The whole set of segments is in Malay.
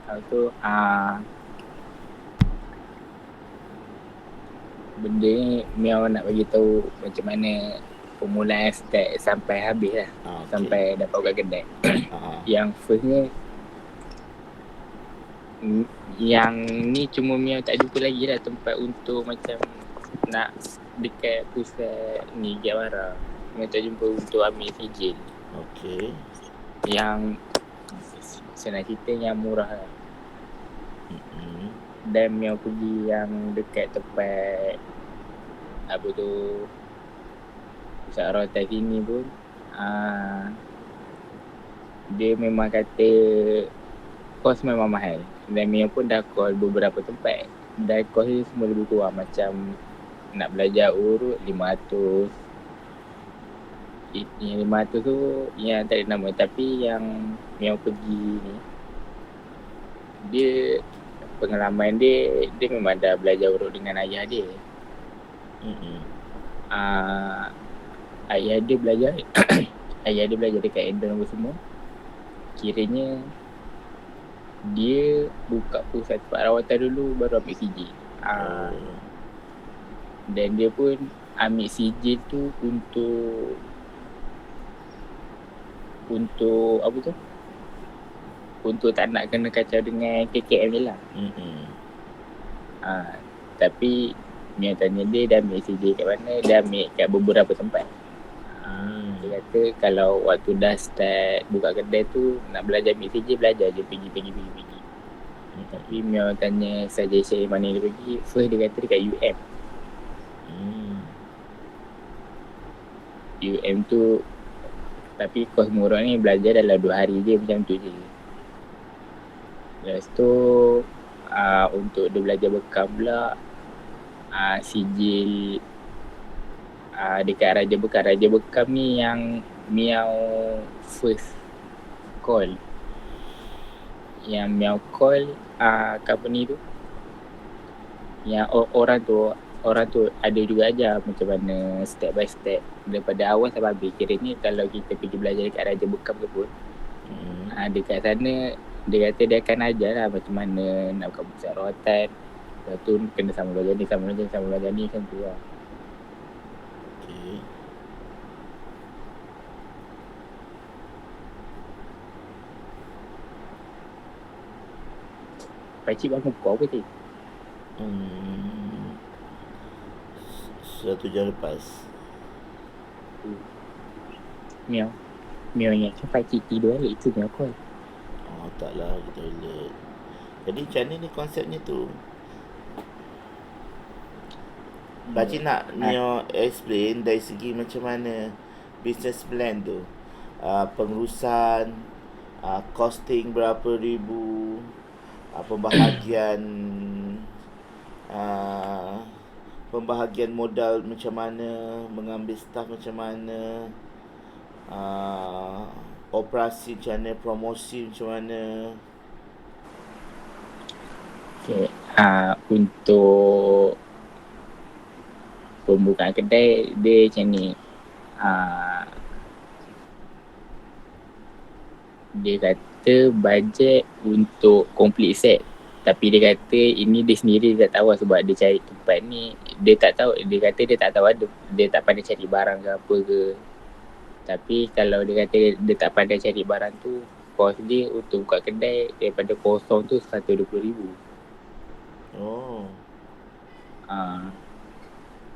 Lepas tu benda ni Miao nak bagi tahu macam mana permulaan start sampai habis lah. Okey. Sampai dapat buka kedai. Ha. Yang first ni yang ni cuma Miao tak jumpa lagi lah tempat untuk macam nak dekat pusat ni Giawara. Miao tak jumpa untuk ambil sijil. Okey. Yang senang cerita yang murah lah. Mm-mm. Dan Miao pergi yang dekat tempat apa tu pusat rotan sini pun dia memang kata kos memang mahal. Dan Mia pun dah call beberapa tempat dan kos dia semua lebih kurang macam nak belajar urut 500. Yang 500 tu yang tak ada nama, tapi yang Mia pergi ni dia pengalaman dia memang dah belajar urut dengan ayah dia. Ayah dia belajar ayah dia belajar dekat Eden apa semua. Kiranya dia buka pusat tempat rawatan dulu baru ambil sijil. Dan dia pun ambil sijil tu untuk apa tu? Untuk tak nak kena kacau dengan KKM ni lah. Tapi Mia tanya dia dah ambil sijil kat mana? Dah ambil kat beberapa tempat. Dia kata kalau waktu dah start buka kedai tu nak belajar ambil sijil, belajar je pergi. Tapi Mia tanya suggestion mana dia pergi. First dia kata dekat UM. UM tu tapi kos murah ni belajar dalam 2 hari je macam tu je. Lepas tu untuk dia belajar bekam pula sijil dekat Raja Bekam ni yang Miao first call. Yang Miao call company tu yang orang tu ada juga ajar macam mana step by step daripada awal sampai habis. Kiranya kalau kita pergi belajar dekat Raja Bekam tu pun dekat sana dia kata dia akan ajar lah macam mana nak buka pusat rawatan. Lepas tu kena sama belajar ni macam tu lah. Okey. Pakcik bangun pukul apa cik? 1 jam lepas. Miao ingatkan pakcik tidur balik tu Miao call. Taklah kita toilet. Jadi macam mana ni konsepnya tu? Pakcik nak Mio explain dari segi macam mana business plan tu. Pengurusan, costing berapa ribu, pembahagian modal macam mana, mengambil staff macam mana, operasi macam mana, promosi macam mana. Okay. Untuk pembukaan kedai dia macam ni. Dia kata bajet untuk complete set. Tapi dia kata ini dia sendiri dia tak tahu sebab dia cari tempat ni. Dia tak tahu. Dia kata dia tak tahu ada. Dia tak pandai cari barang ke apa ke. Tapi kalau dia kata dia tak pandai cari barang tu, kos dia untuk buka kedai daripada kosong tu RM120,000.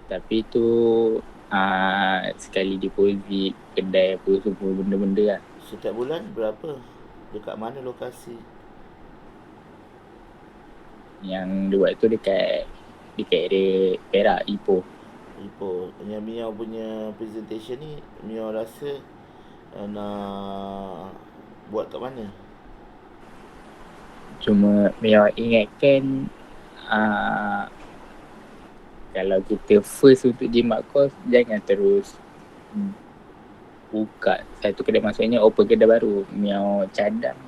Tapi tu sekali deposit kedai apa semua benda-benda lah. Setiap bulan berapa? Dekat mana lokasi? Yang dia buat tu dekat area Perak, Ipoh. Yang Mia punya presentation ni Mia rasa nak buat kat mana? Cuma Mia ingatkan kalau kita first untuk jimat kos, jangan terus buka satu kedai, maksudnya open kedai baru. Mia cadang,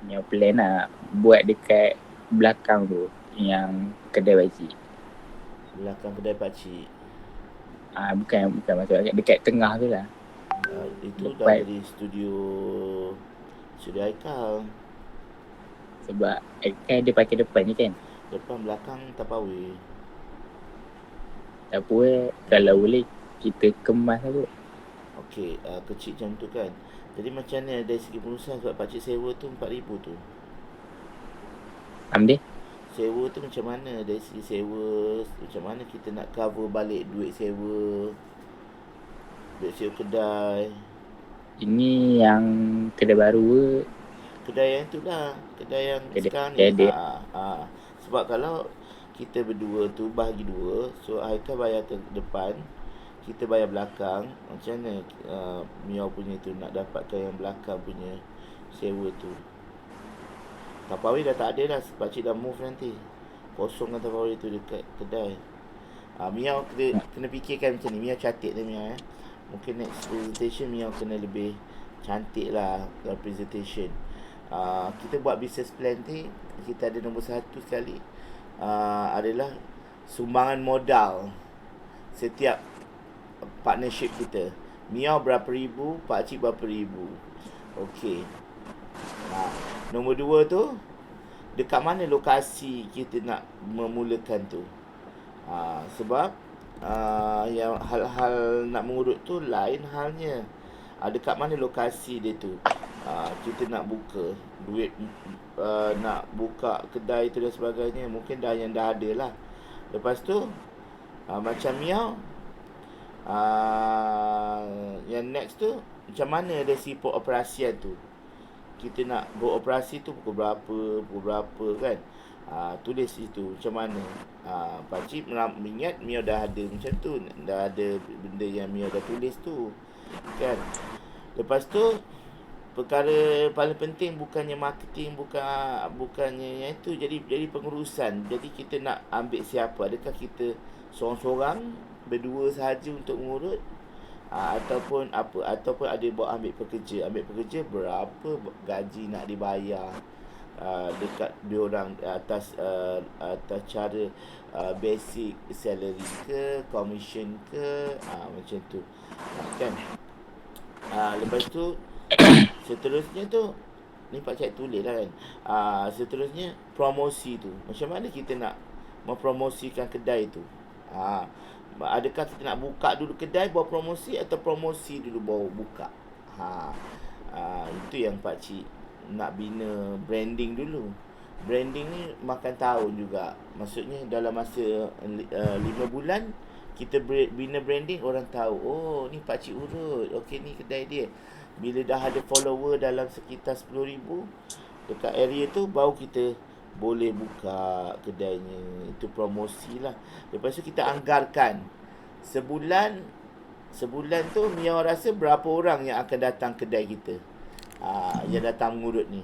Mia plan lah buat dekat belakang tu yang kedai pakcik. Belakang kedai pakcik? Bukan maksud dekat tengah tu lah. Itu dah jadi studio Haikal. Sebab kan dia pakai depan je kan. Depan belakang tapawai. Tak apa kalau boleh kita kemas tu. Okey, kecil macam tu kan. Jadi macam mana dari segi pengurusan, sebab pakcik sewa tu 4,000 tu. Ambil Sewa tu macam mana dari segi sewa, macam mana kita nak cover balik duit sewa kedai. ini yang kedai baru ke? Kedai yang tu lah, kedai yang Kedai sekarang ni. dia Sebab kalau kita berdua tu bahagi dua, so Haikal bayar depan, kita bayar belakang. Macam mana Mia punya tu nak dapatkan yang belakang punya sewa tu. Tapawai dah tak ada dah, pakcik dah move nanti. Kosongkan Tapawai tu dekat kedai. Mia kena fikirkan macam ni. Mia cantik dah Mia Mungkin next presentation Mia kena lebih cantik lah dalam presentation. Kita buat business plan ni, kita ada nombor satu sekali adalah sumbangan modal setiap partnership kita. Mia berapa ribu, pakcik berapa ribu. Okey. Nombor dua tu, dekat mana lokasi kita nak memulakan tu. Sebab yang hal-hal nak mengurut tu lain halnya. Dekat mana lokasi dia tu. Kita nak buka duit, nak buka kedai tu dan sebagainya, mungkin yang dah ada lah. Lepas tu macam Mia, yang next tu, macam mana dari segi operasian tu. Kita nak beroperasi tu pukul berapa kan. Tulis itu macam mana. Pakcik ingat Mia dah ada macam tu, dah ada benda yang Mia dah tulis tu kan. Lepas tu perkara paling penting bukannya marketing, bukannya yang itu, jadi pengurusan. Jadi kita nak ambil siapa? Adakah kita seorang-seorang, berdua sahaja untuk mengurut, ataupun ada buat ambil pekerja berapa gaji nak dibayar dekat diorang atas cara basic salary ke, commission ke, macam tu kan. Lepas tu seterusnya tu, ni pakcik tulis lah kan. Seterusnya promosi tu, macam mana kita nak mempromosikan kedai tu. Adakah kita nak buka dulu kedai baru promosi, atau promosi dulu baru buka. Itu yang pakcik nak bina branding dulu. Branding ni makan tahun juga. Maksudnya dalam masa 5 bulan kita bina branding, orang tahu, oh ni pakcik urut, okey ni kedai dia. Bila dah ada follower dalam sekitar 10,000 dekat area tu, baru kita boleh buka kedainya. Itu promosi lah. Lepas tu kita anggarkan sebulan tu Mia rasa berapa orang yang akan datang kedai kita, yang datang mengurut ni.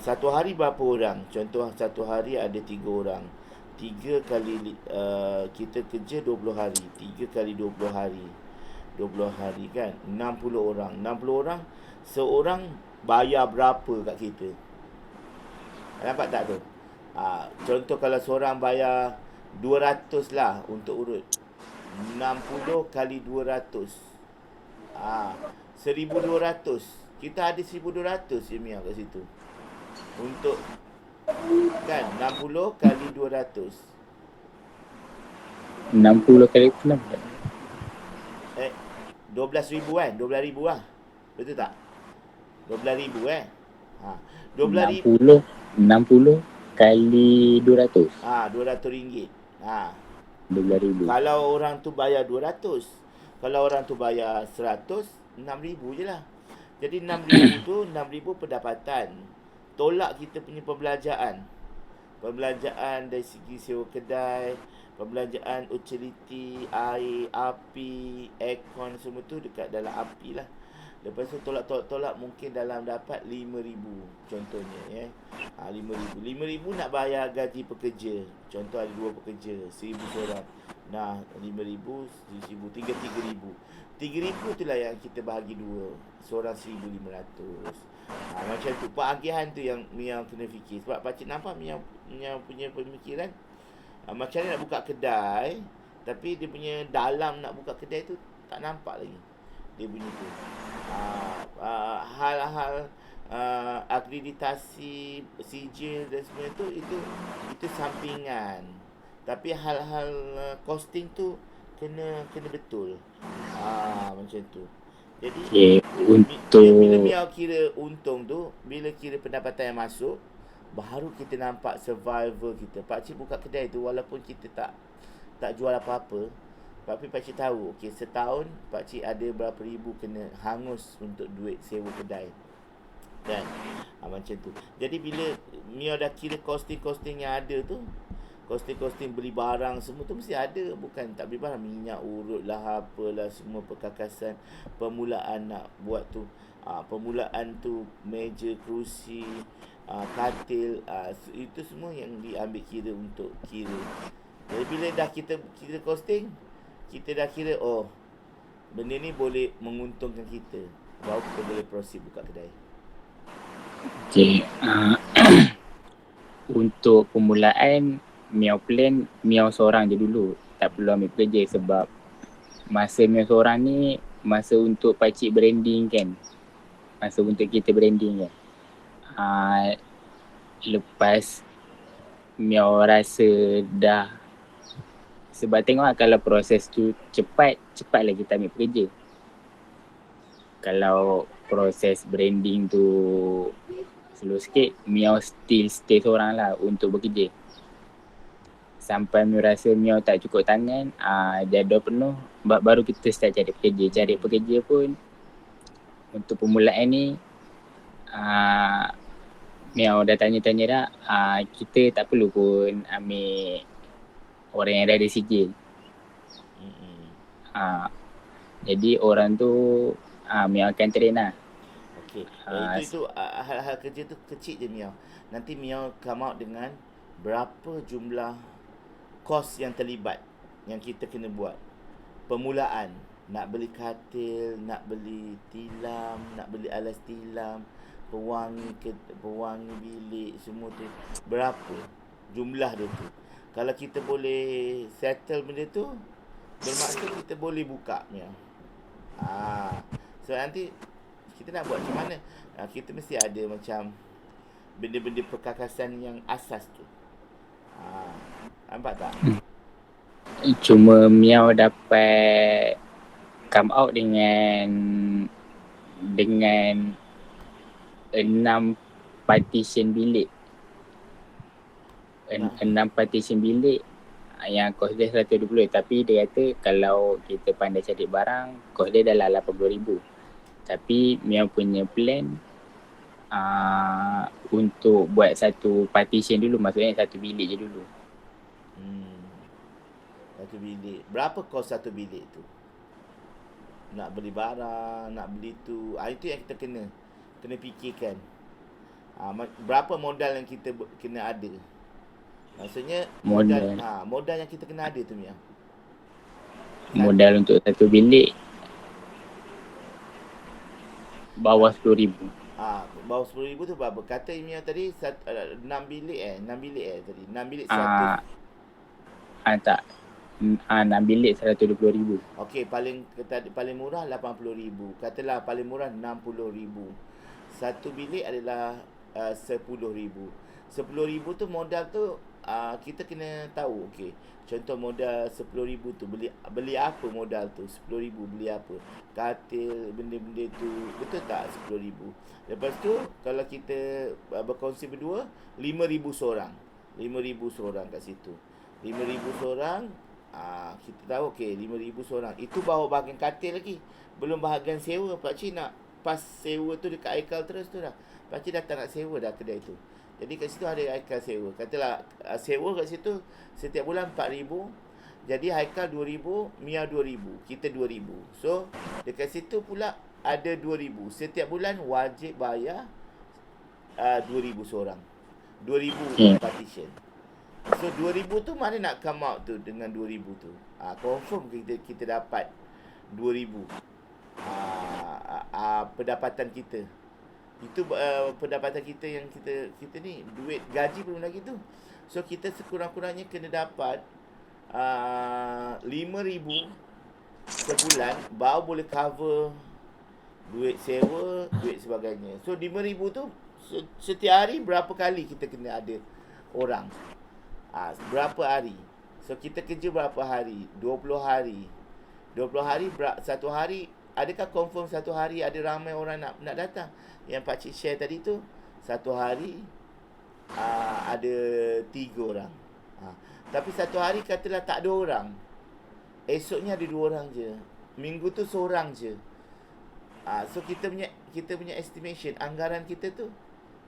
Satu hari berapa orang. Contoh satu hari ada 3 orang, 3 kali kita kerja 20 hari, 3 kali 20 hari, 20 hari kan, 60 orang. 60 orang, seorang bayar berapa kat kita. Nampak tak tu? Contoh kalau seorang bayar 200 lah untuk urut, 60 kali 200, 1,200. Kita ada 1,200 je Mia kat situ. Untuk kan 60 kali 200, 60 kali 6 12,000 kan, 12,000 lah. Betul tak? 12,000 12,000 60 kali 200 RM200. 12,000. Kalau orang tu bayar 200, kalau orang tu bayar 100, 6,000 je lah. Jadi 6,000 tu 6,000 pendapatan. Tolak kita punya pembelanjaan dari segi sewa kedai, pembelanjaan utility, air, api, aircon, semua tu dekat dalam api lah. Lepas tu tolak mungkin dalam dapat 5,000 contohnya ya. 5,000 nak bayar gaji pekerja. Contoh ada 2 pekerja, 1,000 seorang. Nah, 5,000, 1,000, 3,000. 3,000 tu lah yang kita bahagi 2. Seorang 1,500. Macam tu. Peragihan tu yang Mia kena fikir. Sebab pakcik nampak Mia punya pemikiran, macam mana nak buka kedai, tapi dia punya dalam nak buka kedai tu tak nampak lagi. Dia punya tu. Hal-hal akreditasi sijil dan semua itu sampingan. Tapi hal-hal costing tu kena betul. Macam tu. Jadi Okay, bila untuk Miao kira untung tu, bila kira pendapatan yang masuk, baru kita nampak survival kita. Pakcik buka kedai tu walaupun kita tak jual apa-apa, tapi pakcik tahu, okey, setahun pakcik ada berapa ribu kena hangus untuk duit sewa kedai. Kan? Macam tu. Jadi bila Mia dah kira costing-costing yang ada tu, costing-costing beli barang semua tu mesti ada. Bukan tak beli barang, minyak urut lah, apalah, semua perkakasan. Permulaan nak buat tu, permulaan tu meja, kerusi, katil, itu semua yang diambil kira untuk kira. Jadi bila dah kita kira costing, kita dah kira, oh, benda ni boleh menguntungkan kita, baru kita boleh proceed buka kedai. okay, untuk permulaan Miao plan Miao seorang je dulu, tak perlu ambil kerja sebab masa Miao seorang ni masa untuk pakcik branding kan, masa untuk kita branding kan. Lepas Miao rasa dah, sebab tengok kalau proses tu cepatlah kita ambil kerja. Kalau proses branding tu slow sikit, Miao still stay seorang lah untuk bekerja. Sampai Miao rasa Miao tak cukup tangan, jadual penuh, baru kita start cari pekerja. Cari pekerja pun untuk permulaan ni, Miao dah tanya-tanya dah, kita tak perlu pun ambil orang yang dah ada sijil. Jadi orang tu Miao akan train lah. Okey. Itu hal-hal kerja tu kecil je Miao. Nanti Miao come out dengan berapa jumlah kos yang terlibat yang kita kena buat. Permulaan, nak beli katil, nak beli tilam, nak beli alas tilam, pewangi bilik, semua tu berapa jumlah dia tu. Kalau kita boleh settle benda tu, bermaksud kita boleh buka Miao. So nanti kita nak buat macam mana? Kita mesti ada macam benda-benda perkakasan yang asas tu. Nampak tak? Cuma Miao dapat come out dengan 6 partition bilik. 6 partition bilik yang kos dia 120, tapi dia kata kalau kita pandai cari barang, kos dia dalam 80,000. Tapi Miao punya plan untuk buat satu partition dulu, maksudnya satu bilik je dulu. Satu bilik. Berapa kos satu bilik tu? Nak beli barang, nak beli tu. Itu yang kita kena fikirkan. Berapa modal yang kita kena ada? Maksudnya modal yang kita kena ada tu Mia. Modal untuk satu bilik bawah 10,000. Bawah 10,000 tu berapa? Kata Mia tadi 6 bilik 6 bilik tadi. 6 bilik 100. Tak. 6 bilik 120,000. Okey, paling murah 80,000. Katalah paling murah 60,000. Satu bilik adalah 10,000. 10,000 tu modal tu kita kena tahu. Okey, contoh modal 10,000 tu beli apa modal tu? 10,000 beli apa? Katil, benda-benda tu. Betul tak 10,000? Lepas tu kalau kita berkongsi berdua, 5,000 seorang. 5,000 seorang kat situ. 5,000 seorang, kita tahu okey 5,000 seorang. Itu baru bahagian katil lagi. Belum bahagian sewa. Pakcik nak pas sewa tu dekat Aikal terus tu dah. Pakcik dah tak nak sewa dah kedai tu. Jadi kat situ ada Aikal sewa. Katalah sewa kat situ setiap bulan 4,000. Jadi Aikal 2,000, Mia 2,000, kita 2,000. So dekat situ pula ada 2,000. Setiap bulan wajib bayar 2,000 seorang. 2,000 partition. So 2,000 tu mana nak come out tu dengan 2,000 tu? Confirm kita dapat 2,000 pendapatan kita. Itu pendapatan kita yang kita ni duit gaji belum lagi tu. So kita sekurang-kurangnya kena dapat 5,000 sebulan baru boleh cover duit sewa, duit sebagainya. So 5,000 tu setiap hari berapa kali kita kena ada orang. Berapa hari. So kita kerja berapa hari? 20 hari. 20 hari, satu hari, adakah confirm satu hari ada ramai orang nak datang? Yang pakcik share tadi tu, satu hari ada 3 orang. Tapi satu hari katalah tak ada orang. Esoknya ada 2 orang je. Minggu tu seorang je. So kita punya estimation anggaran kita tu,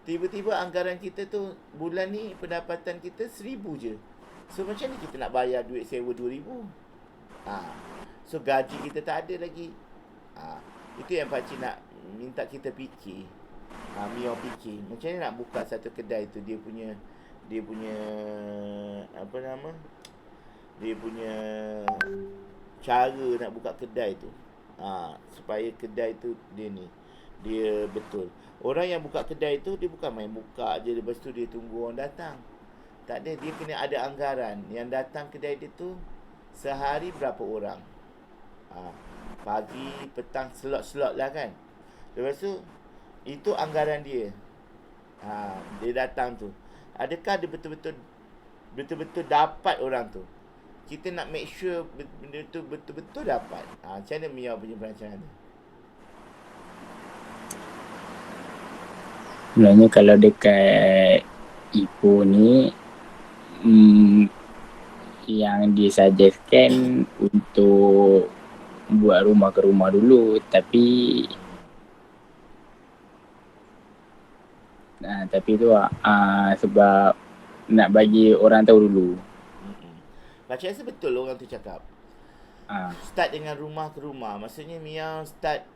tiba-tiba anggaran kita tu bulan ni pendapatan kita 1,000 je. So macam ni kita nak bayar duit sewa 2,000? So gaji kita tak ada lagi. Itu yang pakcik nak minta kita fikir. Mio fikir macam ni nak buka satu kedai tu, dia punya apa nama, dia punya cara nak buka kedai tu. Supaya kedai tu dia betul. Orang yang buka kedai tu, dia bukan main buka je lepas tu dia tunggu orang datang. Tak ada, dia kena ada anggaran. Yang datang kedai dia tu sehari berapa orang. Pagi, petang, slot-slot lah kan. Lepas tu itu anggaran dia. Dia datang tu, adakah dia betul-betul dapat orang tu? Kita nak make sure benda tu betul-betul dapat. Macam mana Mia punya perancangan tu? Sebenarnya kalau dekat Ipoh ni, yang disuggestkan untuk buat rumah ke rumah dulu, tapi tu sebab nak bagi orang tahu dulu. Macam rasa betul orang tu cakap. Start dengan rumah ke rumah. Maksudnya Mia start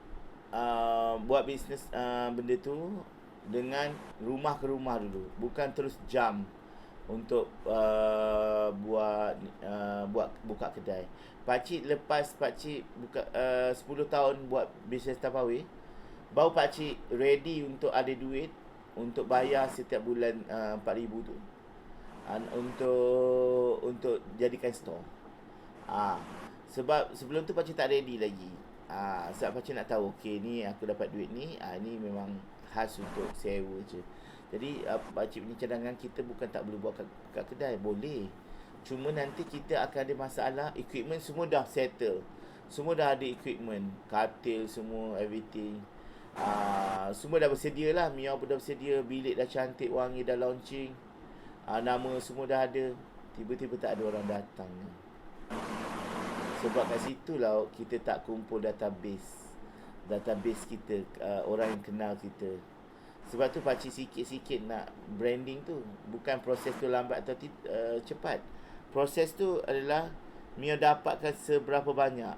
buat bisnes benda tu dengan rumah ke rumah dulu. Bukan terus jump untuk buat buka kedai. Pakcik lepas pakcik buka 10 tahun buat bisnes Tupperware, baru pakcik ready untuk ada duit untuk bayar setiap bulan 4,000 tu. Untuk jadikan store. Sebab sebelum tu pakcik tak ready lagi. Sebab pakcik nak tahu, okey ni aku dapat duit ni, ni memang khas untuk sewa je. Jadi pakcik punya cadangan, kita bukan tak boleh buat kat kedai, boleh. Cuma nanti kita akan ada masalah, equipment semua dah settle. Semua dah ada equipment, katil semua, everything. Semua dah bersedia lah. Mia pun dah bersedia, bilik dah cantik, wangi, dah launching. Nama semua dah ada. Tiba-tiba tak ada orang datang. Sebab kat situ lah kita tak kumpul database kita, orang yang kenal kita. Sebab tu pakcik sikit-sikit nak branding tu. Bukan proses tu lambat atau cepat. Proses tu adalah Mia dapatkan seberapa banyak.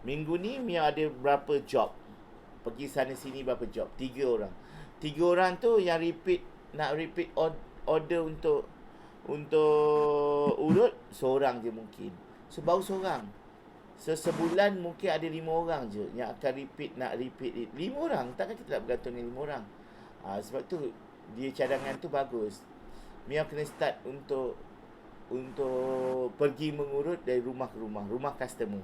Minggu ni Mia ada berapa job, pergi sana sini berapa job. 3 orang. 3 orang tu yang nak repeat order untuk urut seorang je mungkin. So baru seorang. So sebulan mungkin ada 5 orang je yang akan nak repeat 5 orang. Takkan kita nak bergantung dengan 5 orang. Sebab tu dia cadangan tu bagus. Mia kena start untuk pergi mengurut dari rumah ke rumah customer.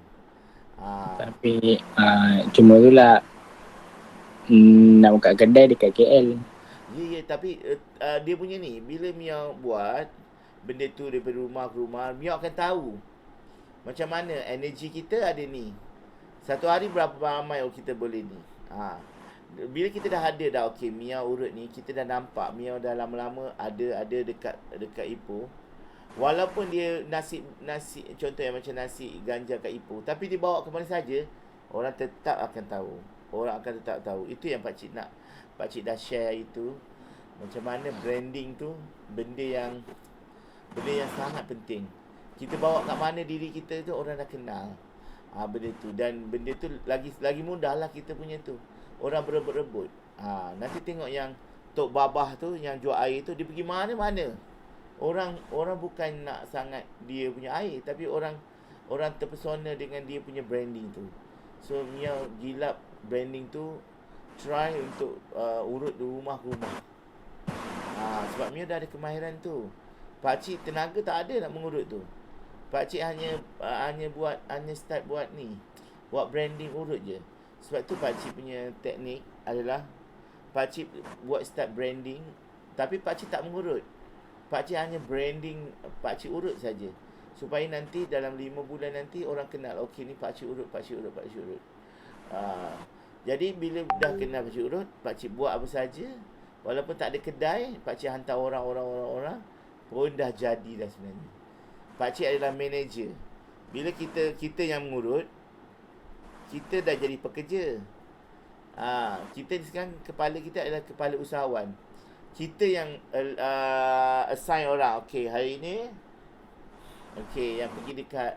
Tapi cuma tu lah nak buka kedai dekat KL. Ya, tapi dia punya ni, bila Mia buat benda tu daripada rumah ke rumah, Mia akan tahu macam mana energi kita ada ni. Satu hari berapa ramai kita boleh ni. Bila kita dah ada dah, okey Mia urut ni, kita dah nampak Mia dah lama-lama ada dekat Ipoh. Walaupun dia nasi contoh yang macam nasi ganja kat Ipoh, tapi dia bawa ke mana saja, orang tetap akan tahu. Orang akan tetap tahu. Itu yang pakcik nak. Pakcik dah share itu. Macam mana branding tu benda yang sangat penting. Kita bawa kat mana diri kita tu, orang dah kenal. Benda tu. Dan benda tu lagi mudah lah kita punya tu. Orang berebut-rebut. Nanti tengok yang Tok Babah tu yang jual air tu, dia pergi mana-mana. Orang bukan nak sangat dia punya air, tapi orang terpesona dengan dia punya branding tu. So Mia gilap branding tu, try untuk urut di rumah ke rumah. Sebab Mia dah ada kemahiran tu. Pakcik tenaga tak ada nak mengurut tu. Pakcik hanya start buat ni, buat branding urut je. Sebab tu pakcik punya teknik adalah pakcik buat start branding, tapi pakcik tak mengurut. Pakcik hanya branding, pakcik urut saja. Supaya nanti dalam 5 bulan nanti orang kenal, okey ni pakcik urut, pakcik urut, pakcik urut. Jadi bila dah kenal pakcik urut, pakcik buat apa saja. Walaupun tak ada kedai, pakcik hantar orang pun dah jadi dah sebenarnya. Pakcik adalah manager. Bila kita yang mengurut, kita dah jadi pekerja. Kita sekarang kepala kita adalah kepala usahawan. Kita yang assign orang. Okey, hari ini yang pergi dekat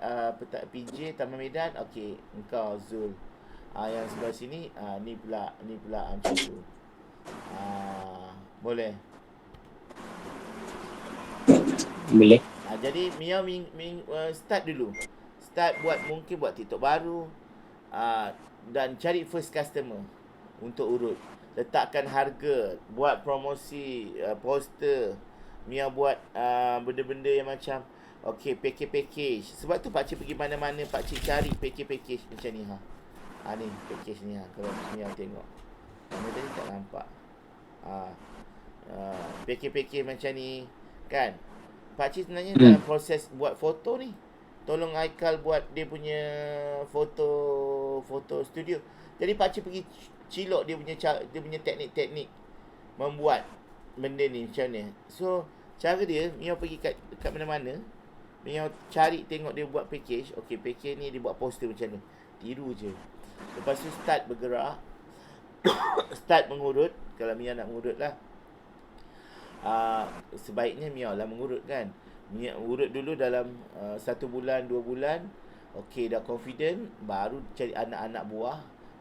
PJ Taman Medan, okey, engkau Zul. Yang sebelah sini ni pula macam tu. Boleh. Boleh. Jadi Mia start dulu. Start mungkin buat TikTok baru. Dan cari first customer untuk urut. Letakkan harga, buat promosi, poster. Mia buat benda-benda yang macam package. Sebab tu pakcik pergi mana-mana, pakcik cari package macam ni ni package ni kalau Mia tengok. Mana tadi tak nampak. Package macam ni kan. Pakcik sebenarnya dalam proses buat foto ni, tolong Aikal buat dia punya foto studio. Jadi pakcik pergi cilok dia punya teknik-teknik membuat benda ni macam ni. So cara dia, Mia pergi kat mana-mana, Mia cari tengok dia buat package. Okey, package ni dia buat poster macam ni. Tiru je. Lepas tu start bergerak. Start mengurut. Kalau Mia nak mengurut lah, sebaiknya Mia lah mengurut kan. Mia urut dulu dalam 1 bulan, 2 bulan. Okey, dah confident, baru cari anak-anak buah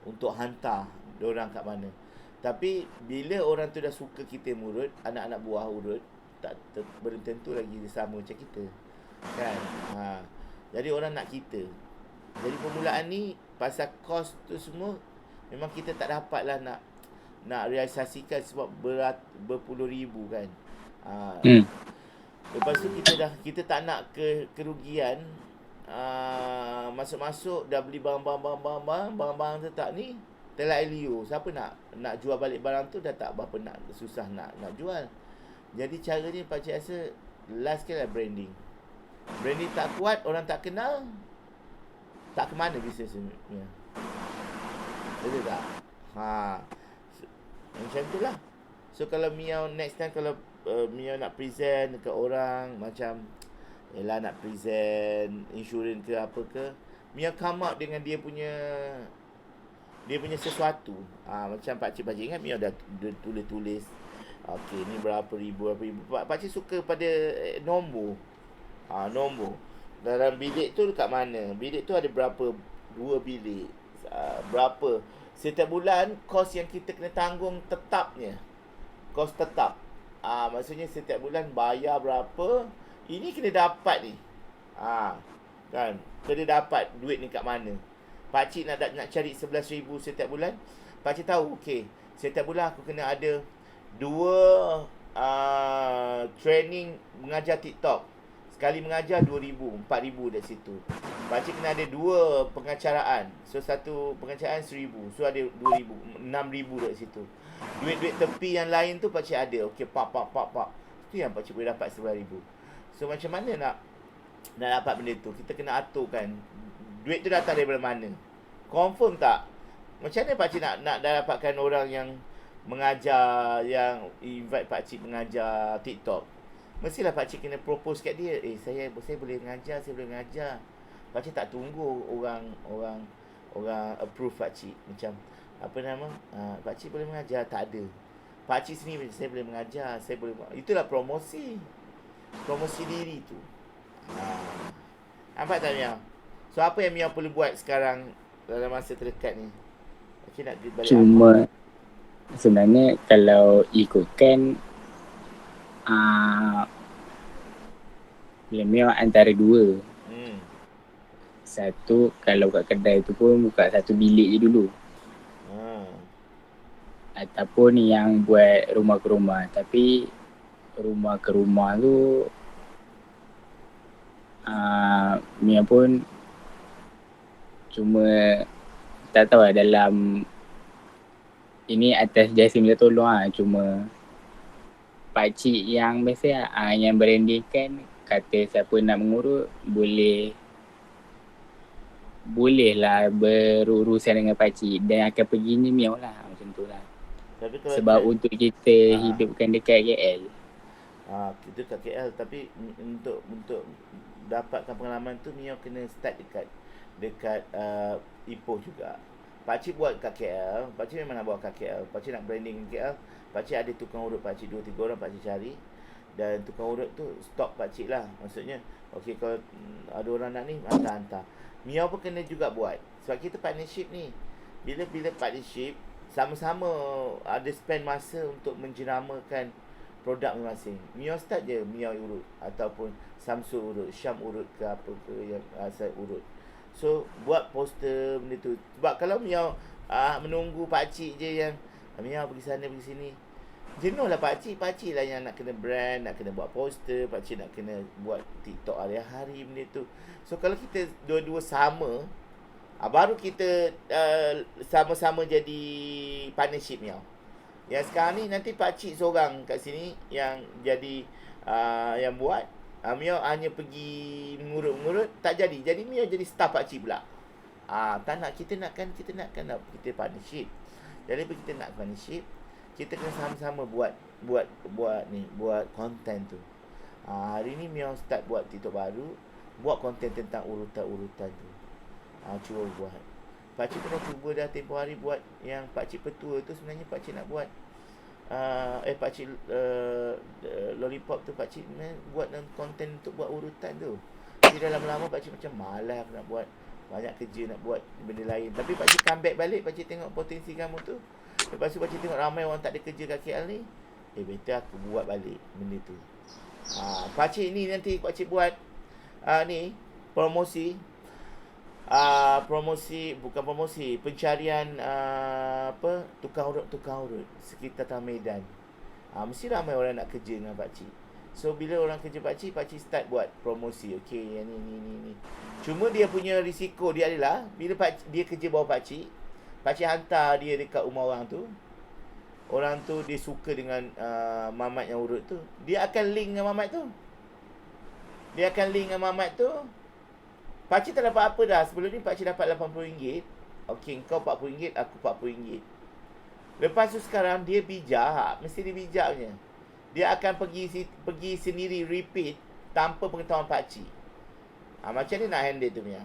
untuk hantar diorang kat mana. Tapi bila orang tu dah suka kita mengurut, anak-anak buah urut, tak belum tentu lagi dia sama macam kita kan. Jadi orang nak kita. Jadi permulaan ni pasal kos tu semua, memang kita tak dapat lah nak realisasikan sebab berpuluh ribu kan. Lepas tu kita tak nak kerugian. Masuk-masuk dah beli barang tu tak ni telah LU. Siapa nak jual balik barang tu, dah tak berapa susah nak jual. Jadi caranya pakcik rasa last sekali lah branding. Branding tak kuat, orang tak kenal, tak ke mana bisnes ni. Betul tak? Macam tu lah. So kalau Mia next time, kalau Mia nak present dekat orang, macam yelah nak present insurans ke apa ke, Mia come up dengan dia punya sesuatu. Macam pakcik ingat Mia dah tulis. Okey, ni berapa ribu. Pakcik suka pada nombor. Nombor. Dalam bilik tu dekat mana? Bilik tu ada berapa? 2 bilik. Berapa? Setiap bulan kos yang kita kena tanggung tetapnya. Kos tetap. Maksudnya setiap bulan bayar berapa? Ini kena dapat ni. Kan? Kena dapat duit ni kat mana? Pakcik nak cari 11,000 setiap bulan. Pakcik tahu, okey, setiap bulan aku kena ada 2 training mengajar TikTok. Sekali mengajar 2,000, 4,000 dari situ. Pakcik kena ada 2 pengacaraan. So satu pengacaraan 1,000. So ada 2,000, 6,000 dari situ. Duit-duit tepi yang lain tu pakcik ada. Okey, pak. Itu yang pakcik boleh dapat 11,000. So macam mana nak dapat benda tu? Kita kena aturkan. Duit tu datang daripada mana? Confirm tak? Macam mana pakcik nak dapatkan orang yang mengajar, yang invite pakcik mengajar TikTok? Mestilah pakcik kena propose kat dia. Saya boleh mengajar, Pakcik tak tunggu orang approve pakcik. Macam apa nama? Pakcik boleh mengajar, tak ada. Pakcik sendiri, saya boleh mengajar, itulah promosi. Promosi diri tu. Nampak tak Mia? So apa yang Mia perlu buat sekarang dalam masa terdekat ni? Pakcik nak balik. Cuma sebenarnya kalau ikutkan Mia antara 2. Satu, kalau kat kedai tu pun buka 1 bilik je dulu. Ataupun yang buat rumah ke rumah. Tapi rumah ke rumah tu Mia pun cuma tak tahu lah dalam ini atas jasa minta tolong lah. Cuma pakcik yang biasa yang berendingkan kata siapa nak mengurut bolehlah berurusan dengan pakcik dan akan perginya miau lah macam tu lah. Tapi kalau Sebab untuk kita Ah. hidupkan dekat KL. Kita kat KL, tapi untuk dapatkan pengalaman tu Mio kena start dekat Ipoh juga. Pakcik buat kat KL, pakcik memang nak buat kat KL. Pakcik nak branding KL, pakcik ada tukang urut pakcik 2-3 orang pakcik cari. Dan tukang urut tu stok pakcik lah. Maksudnya, okey kalau ada orang nak ni, hantar. Mio pun kena juga buat. Sebab kita partnership ni. Bila partnership, sama-sama ada spend masa untuk menjenamakan produk masing-masing. Mio start je, Mio urut ataupun Samsul urut, Syam urut ke apa ke yang saya urut. So buat poster benda tu. Sebab kalau Mio menunggu pakcik je yang Mio pergi sana pergi sini, jenuh lah pakcik lah yang nak kena brand, nak kena buat poster, pakcik nak kena buat TikTok hari-hari benda tu. So kalau kita dua-dua sama, baru kita sama-sama jadi partnership Mio. Yang sekarang ni nanti pakcik seorang kat sini yang jadi yang buat, Mio hanya pergi mengurut-mengurut, tak jadi. Jadi Mio jadi staff pakcik pula. Tak nak, kita nakkan kita partnership. Jadi bila kita nak partnership, kita kena sama-sama buat konten tu. Hari ni Mio start buat TikTok baru, buat konten tentang urutan-urutan tu. Cuba buat. Pakcik pernah cuba dah tempoh hari buat yang pakcik petua tu, sebenarnya pakcik nak buat pakcik lollipop tu pakcik buat konten untuk buat urutan tu. Jadi dah lama-lama pakcik macam malas nak buat, banyak kerja nak buat benda lain. Tapi pakcik comeback balik, pakcik tengok potensi kamu tu. Lepas tu pakcik tengok ramai orang tak ada kerja kat KL ni. Better aku buat balik benda tu. Pakcik ni nanti pakcik buat pencarian tukang urut sekitar Medan. Mesti ramai orang nak kerja dengan pakcik. So bila orang kerja pakcik start buat promosi. Okey, yang ni. Cuma dia punya risiko dia adalah bila dia kerja bawah pakcik hantar dia dekat rumah orang tu. Orang tu dia suka dengan mamat yang urut tu, dia akan link dengan mamat tu. Pakcik tak dapat apa dah. Sebelum ni pakcik dapat RM80. Okey, kau RM40, aku RM40. Lepas tu sekarang dia bijak, mesti dia bijak punya. Dia akan pergi sendiri repeat tanpa pengetahuan pakcik. Macam ni nak handle tu punya.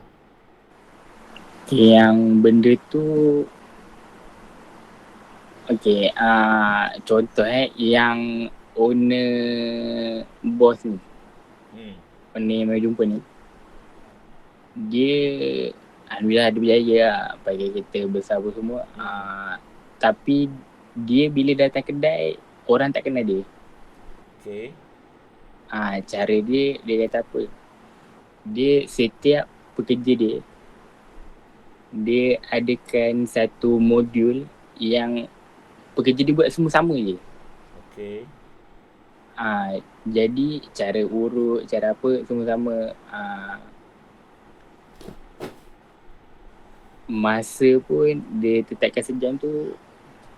Okay, yang benda tu contoh yang owner bos ni, owner yang mari jumpa ni, dia alhamdulillah ada berjaya lah bagi kita besar pun semua. Tapi dia bila datang kedai, orang tak kenal dia. Okay. Cara dia kata apa, dia setiap pekerja dia adakan satu modul yang pekerja dia buat semua sama je. Okay. Jadi cara urut, cara apa semua sama. Masa pun dia tetapkan sejam tu.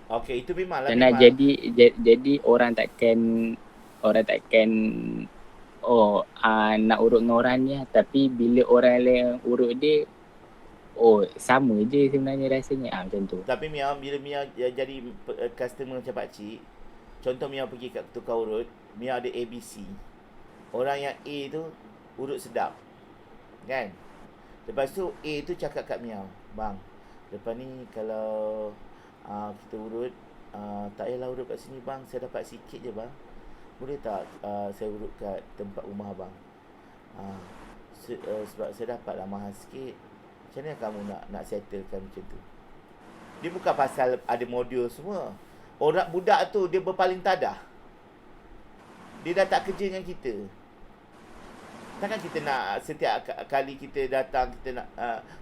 Okey, itu memanglah. Jadi orang takkan nak urut dengan orang ni, tapi bila orang lain urut dia, sama je sebenarnya rasanya. Macam tu. Tapi Mia, bila Mia jadi customer macam pakcik, contoh Mia pergi kat tukar urut, Mia ada ABC. Orang yang A tu urut sedap, kan? Lepas tu A tu cakap kat Mia, bang, lepas ni kalau kita urut, tak payahlah urut kat sini bang, saya dapat sikit je bang. Boleh tak saya urut kat tempat rumah abang? Sebab saya dapatlah mahal sikit. Macam mana kamu nak settlekan macam tu? Dia bukan pasal ada modul semua. Orang budak tu dia berpaling tadah. Dia dah tak kerja dengan kita. Takkan kita nak setiap kali kita datang, kita nak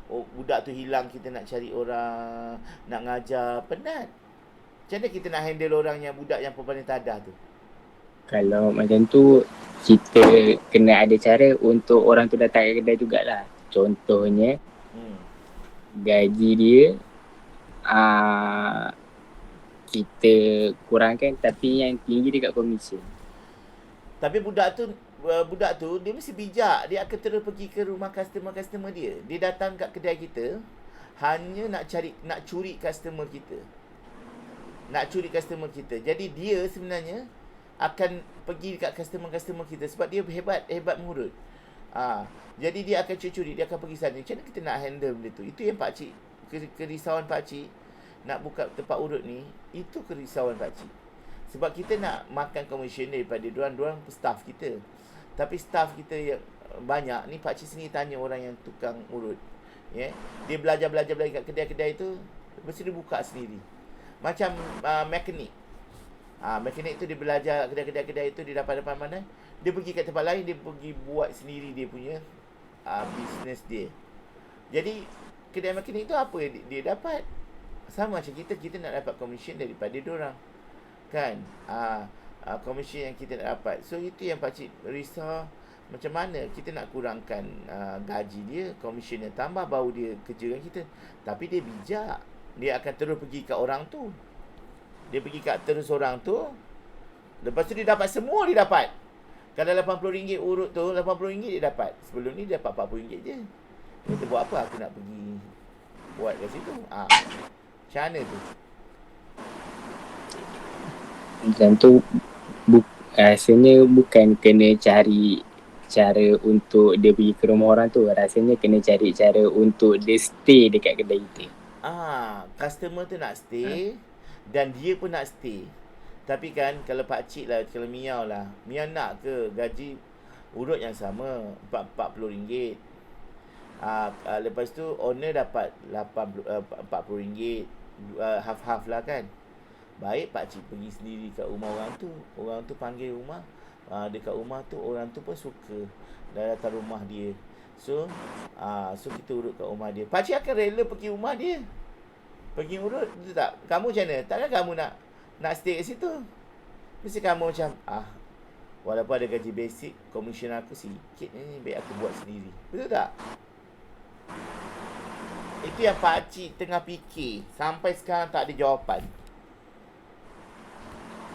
budak tu hilang, kita nak cari orang, nak ngajar, penat. Macam mana kita nak handle orang yang budak yang berpaling tadah tu? Kalau macam tu, kita kena ada cara untuk orang tu datang ke kedai jugalah. Contohnya, gaji dia kita kurangkan, tapi yang tinggi dekat komisen. Tapi budak tu dia mesti bijak. Dia akan terus pergi ke rumah customer dia. Dia datang kat kedai kita hanya nak curi customer kita. Jadi dia sebenarnya akan pergi dekat customer kita sebab dia hebat mengurut. Jadi dia akan curi, dia akan pergi sana. Macam mana kita nak handle benda tu? Itu yang pakcik, kerisauan pakcik nak buka tempat urut ni. Itu kerisauan pakcik. Sebab kita nak makan komisen daripada diorang staff kita. Tapi staff kita yang banyak ni, pakcik sendiri tanya orang yang tukang urut. Dia belajar kat kedai-kedai tu, mesti dia buka sendiri. Macam mekanik. Mekanik tu dia belajar kedai-kedai tu, dia dapat mana, dia pergi kat tempat lain, dia pergi buat sendiri dia punya bisnes dia. Jadi kedai mekanik tu apa dia dapat? Sama macam kita nak dapat komisen daripada diorang. Kan? Komisen yang kita nak dapat. So itu yang pakcik risau, macam mana kita nak kurangkan gaji dia, komisen yang tambah, baru dia kerjakan kita. Tapi dia bijak. Dia akan terus pergi kat orang tu. Lepas tu dia dapat semua, dia dapat. Kalau RM80 urut tu, RM80 dia dapat. Sebelum ni dia dapat RM40 je. Kita buat apa? Aku nak pergi buat kat situ. Macam mana tu? Macam tu rasanya bukan kena cari cara untuk dia pergi ke rumah orang tu. Rasanya kena cari cara untuk dia stay dekat kedai kita. Customer tu nak stay, dan dia pun nak stay. Tapi kan kalau pakcik lah, kalau Miao nak ke gaji urut yang sama, RM40. Lepas tu owner dapat RM40, half-half lah kan. Baik pakcik pergi sendiri kat rumah orang tu. Orang tu panggil rumah, dekat rumah tu orang tu pun suka dah datang rumah dia. So kita urut kat rumah dia. Pakcik akan rela pergi rumah dia, pergi urut, betul tak? Kamu macam mana? Takkan kamu nak stay kat situ? Mesti kamu macam, walaupun ada gaji basic, komisen aku sikit ni, baik aku buat sendiri. Betul tak? Itu yang pakcik tengah fikir. Sampai sekarang tak ada jawapan.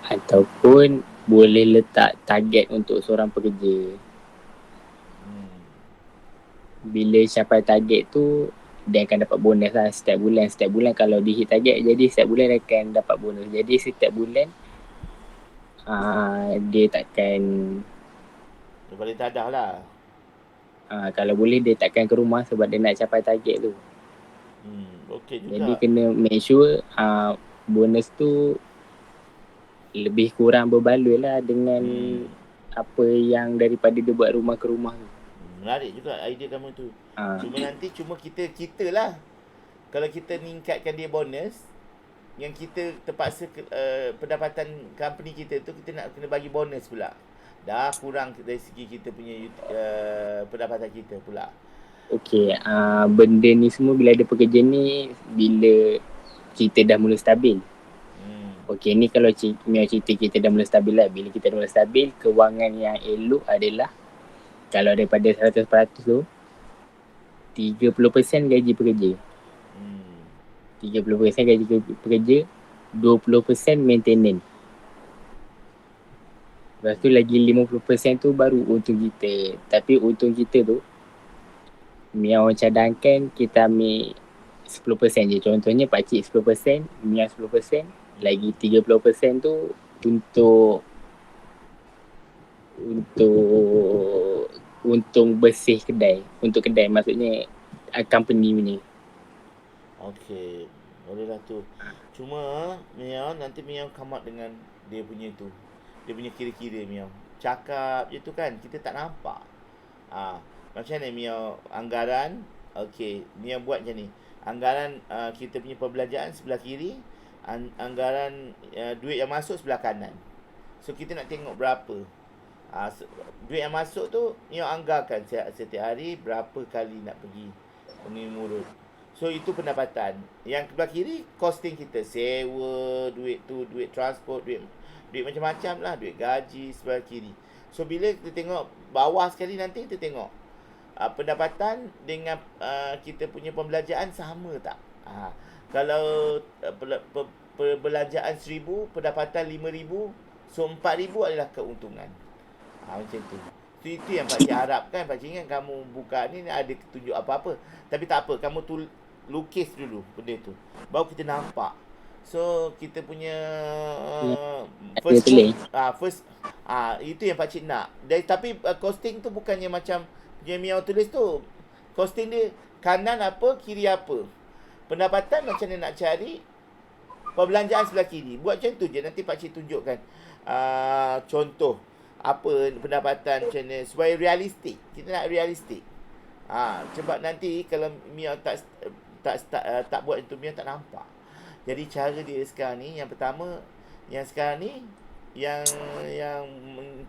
Ataupun boleh letak target untuk seorang pekerja. Bila capai target tu, dia akan dapat bonus lah setiap bulan. Kalau dia hit target, jadi setiap bulan dia akan dapat bonus. Jadi setiap bulan dia takkan, dia boleh dadah lah. kalau boleh dia takkan ke rumah sebab dia nak capai target tu. Okey juga. Jadi kena make sure bonus tu lebih kurang berbaloi lah dengan apa yang daripada dia buat rumah ke rumah tu. Menarik juga idea kamu tu. Cuma kita lah, kalau kita meningkatkan dia bonus, yang kita terpaksa pendapatan company kita tu, kita nak kena bagi bonus pula. Dah kurang dari segi kita punya pendapatan kita pula. Okey, benda ni semua bila ada pekerja ni, bila kita dah mula stabil. Okey, ni kalau cerita kita dah mula stabil lah. Bila kita dah mula stabil, kewangan yang elok adalah kalau daripada 100% tu 30% gaji pekerja. 30% gaji pekerja, 20% maintenance. Lepas tu lagi 50% tu baru untung kita. Tapi untung kita tu, Miao cadangkan kita ambil 10% je. Contohnya pakcik 10%, Miao 10%, lagi 30% tu untuk untung bersih kedai. Untuk kedai maksudnya company punya. Okey, boleh lah tu. Cuma Miao, nanti Miao come up dengan dia punya tu, dia punya kira-kira Miao. Cakap je tu kan, kita tak nampak. Macam mana Miao anggaran? Okey, Miao buat macam ni. Anggaran kita punya perbelanjaan sebelah kiri, anggaran duit yang masuk sebelah kanan. So kita nak tengok berapa. Duit yang masuk tu Miao anggarkan setiap hari berapa kali nak pergi mengurut. So itu pendapatan. Yang sebelah kiri costing kita, sewa, duit tu, duit transport, duit macam-macam lah, duit gaji sebelah kiri. So bila kita tengok bawah sekali, nanti kita tengok pendapatan dengan kita punya pembelanjaan sama tak. Kalau perbelanjaan 1,000, pendapatan 5,000, so 4,000 adalah keuntungan. Macam tu. Itu yang pakcik harapkan. Pakcik ingat kamu buka ni ada tunjuk apa-apa. Tapi tak apa, kamu lukis dulu benda tu. Baru kita nampak. So kita punya Dia tulis. itu yang pakcik nak. Tapi costing tu bukannya macam yang Miao tulis tu. Costing dia kanan apa, kiri apa. Pendapatan macam mana nak cari, perbelanjaan sebelah kiri. Buat macam tu je. Nanti pakcik tunjukkan contoh apa pendapatan macam mana supaya realistik. Kita nak realistik. Sebab nanti kalau Miao tak buat itu, Miao tak nampak. Jadi cara dia sekarang ni, yang pertama, yang sekarang ni, yang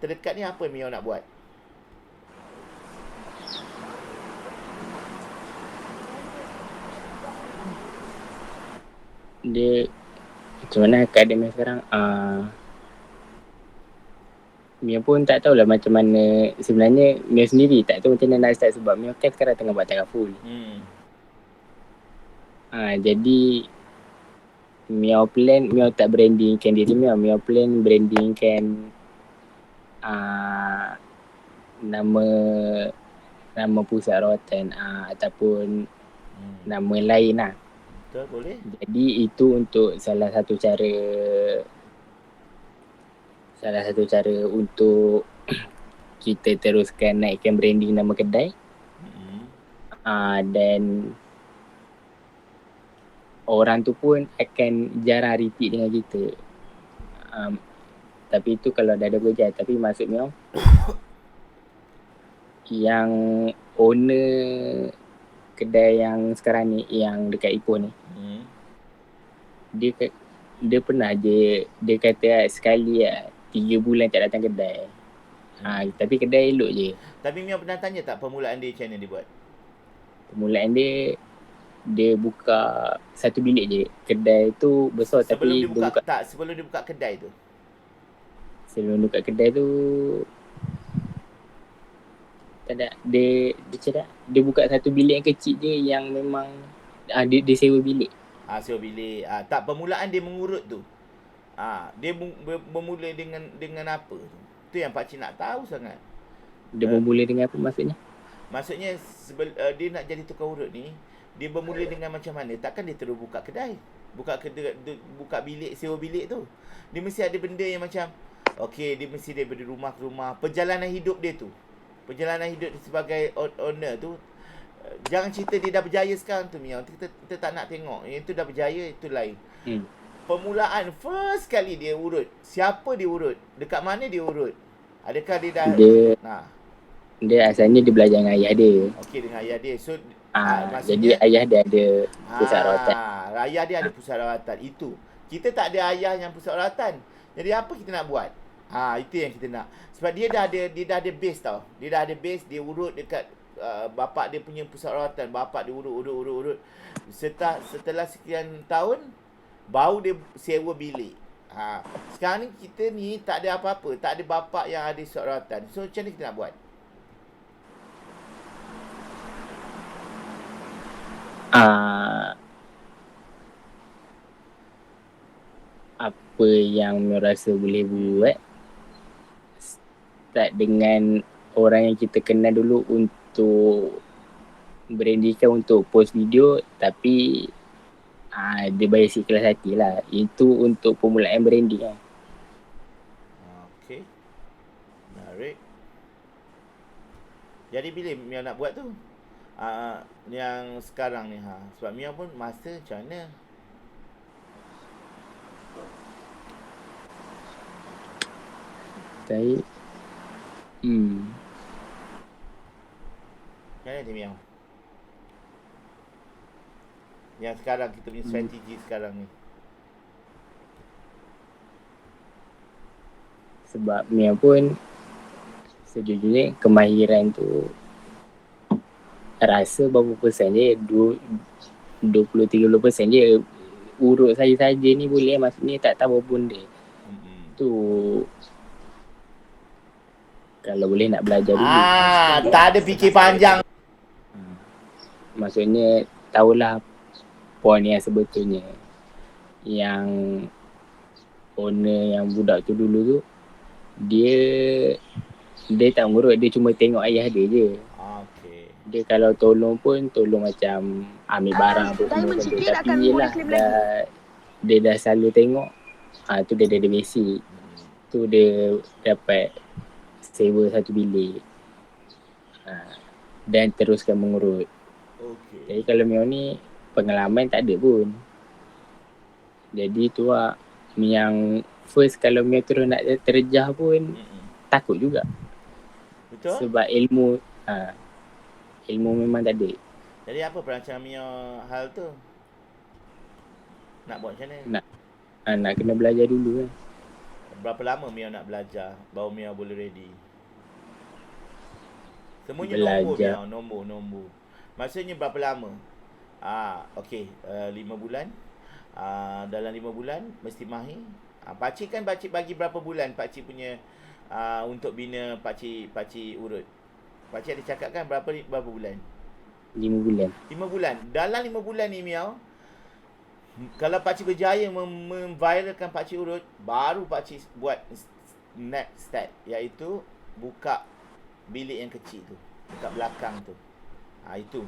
terdekat ni apa Miao nak buat? Dia macam mana keadaan Mia sekarang, Mia pun tak tahulah macam mana. Sebenarnya Mia sendiri tak tahu macam mana nak start sebab Mia kan sekarang tengah buat taraf full. Jadi Mia plan, Mia tak brandingkan diri Mia. Mia plan brandingkan nama pusat rawatan ataupun nama lain lah. Betul, boleh. Jadi itu untuk salah satu cara untuk kita teruskan naikkan branding nama kedai. Dan orang tu pun akan jarang repeat dengan kita. Tapi itu kalau dah ada bekerja. Tapi maksudnya yang owner kedai yang sekarang ni, yang dekat Ipoh ni, dia pernah je, dia kata sekali 3 bulan tak datang kedai. Tapi kedai elok je. Tapi Mia pernah tanya tak permulaan dia macam mana dia buat? Permulaan dia buka satu bilik je. Kedai tu besar tapi sebelum dia buka kedai tu. Sebelum buka kedai tu tak ada. Dia buka satu bilik yang kecil je yang memang dia sewa bilik. Sewa bilik. Tak, permulaan dia mengurut tu. Dia bermula dengan apa tu? Tu yang pakcik nak tahu sangat. Dia bermula dengan apa maksudnya? Maksudnya dia nak jadi tukang urut ni, dia bermula dengan macam mana? Takkan dia terus buka kedai. Buka bilik, sewa bilik tu. Dia mesti ada benda yang macam, okey, dia mesti daripada rumah ke rumah. Perjalanan hidup dia tu. Perjalanan hidup dia sebagai owner tu. Jangan cerita dia dah berjaya sekarang tu, Mia. Kita tak nak tengok. Yang tu dah berjaya, itu lain. Permulaan, first kali dia urut. Siapa dia urut? Dekat mana dia urut? Adakah dia dah... Dia asalnya dia belajar dengan ayah dia. Okey, dengan ayah dia. So, jadi ayah dia ada pusat rawatan. Ayah dia ada pusat rawatan. Itu. Kita tak ada ayah yang pusat rawatan. Jadi apa kita nak buat? Itu yang kita nak. Sebab dia dah ada base tau. Dia dah ada base, dia urut dekat bapak dia punya pusat rawatan. Bapak dia urut. Setelah sekian tahun, baru dia sewa bilik. Sekarang ni kita ni tak ada apa-apa. Tak ada bapak yang ada pusat rawatan. So macam mana kita nak buat? Apa yang Mia rasa boleh buat, start dengan orang yang kita kenal dulu untuk brandingkan, untuk post video. Tapi dia bayar seikhlas hati lah. Itu untuk permulaan branding lah. Okay, menarik. Jadi bila Mia nak buat tu? Yang sekarang ni sebab Mia pun masa macam mana? Baik. Macam mana Mia? Yang sekarang kita punya strategi sekarang ni. Sebab Mia pun sejujurnya kemahiran tu rasa berapa persen je, 20-30% je. Urut saja ni boleh, maksudnya tak tahu pun dia. Tu kalau boleh nak belajar dulu. Tak ada fikir panjang. Maksudnya tahulah point yang sebetulnya yang owner yang budak tu dulu tu dia tak ngurut, dia cuma tengok ayah dia je. Okey. Dia kalau tolong pun tolong macam ambil barang apa semua Diamond benda. sikit Tapi akan boleh yelah claim dia dah selalu tengok, tu dia ada basic. Tu dia dapat sewa satu bilik. Dan teruskan mengurut. Okey. Jadi kalau Mio ni pengalaman tak ada pun. Jadi tu lah yang first kalau Mio terus nak terjah pun takut juga. Betul? Sebab ilmu memang tak ada. Jadi apa perancangan Mio hal tu? Nak buat macam mana? Nak kena belajar dulu kan. Berapa lama Mio nak belajar baru Mio boleh ready? Semuanya Belajar. nombor. Maksudnya berapa lama? Okey, 5 bulan. Dalam 5 bulan mesti mahir. Pakcik kan pakcik bagi berapa bulan pakcik punya untuk bina pakcik urut. Pakcik ada cakap kan berapa bulan? 5 bulan. 5 bulan. Dalam 5 bulan ni Miao, kalau pakcik berjaya memviralkan pakcik urut, baru pakcik buat next step, iaitu buka bilik yang kecil tu, dekat belakang tu. Itu.